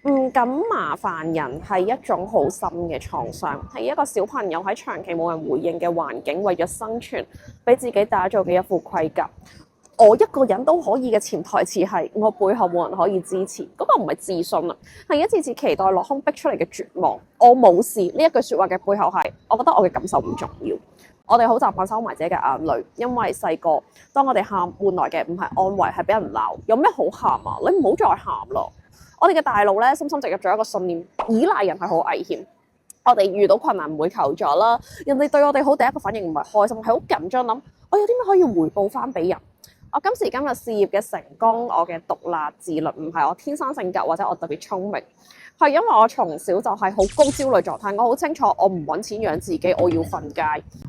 唔敢麻煩人係一種好深嘅創傷，係一個小朋友喺長期冇人回應嘅環境，為咗生存，俾自己打造嘅一副盔甲。我一個人都可以嘅潛台詞係我背後冇人可以支持，嗰個唔係自信啊，係一次次期待落空逼出嚟嘅絕望。我冇事呢一句説話嘅背後係，我覺得我嘅感受唔重要。我哋好習慣收埋自己嘅眼淚，因為細個當我哋喊換來嘅唔係安慰，係俾人鬧。有咩好喊啊？你唔好再喊咯！我哋嘅大腦咧，深深植入咗一個信念，依賴人係好危險。我哋遇到困難唔會求助啦，人哋對我哋好，第一個反應唔係開心，係好緊張，諗我有啲咩可以回報翻俾人。我今時今日事業嘅成功，我嘅獨立自律，唔係我天生性格或者我特別聰明，係因為我從小就係好高焦慮狀態。我好清楚我唔揾錢養自己，我要瞓街。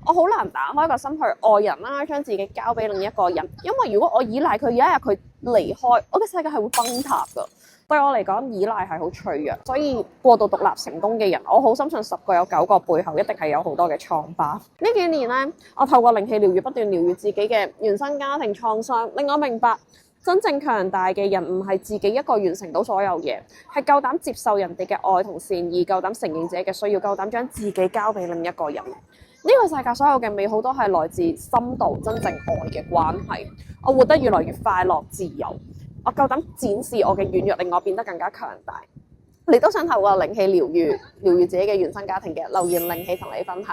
我好難打開個心去愛人啦，將自己交俾另一個人。因為如果我依賴佢，有一日佢離開，我嘅世界係會崩塌㗎。對我嚟講，依賴係好脆弱，所以過度獨立成功嘅人，我好深信10個有9個背後一定係有好多嘅瘡疤。呢幾年呢，我透過靈氣療癒，不斷療癒自己嘅原生家庭創傷，令我明白真正強大嘅人唔係自己一個完成到所有嘢，係夠膽接受人哋嘅愛同善意，夠膽承認自己嘅需要，夠膽將自己交俾另一個人。呢個世界所有嘅美好都係來自深度真正愛嘅關係。我活得越來越快樂自由。我夠膽展示我嘅軟弱，令我變得更加強大。你都想透過靈氣療癒自己嘅原生家庭嘅，留言靈氣同你分享。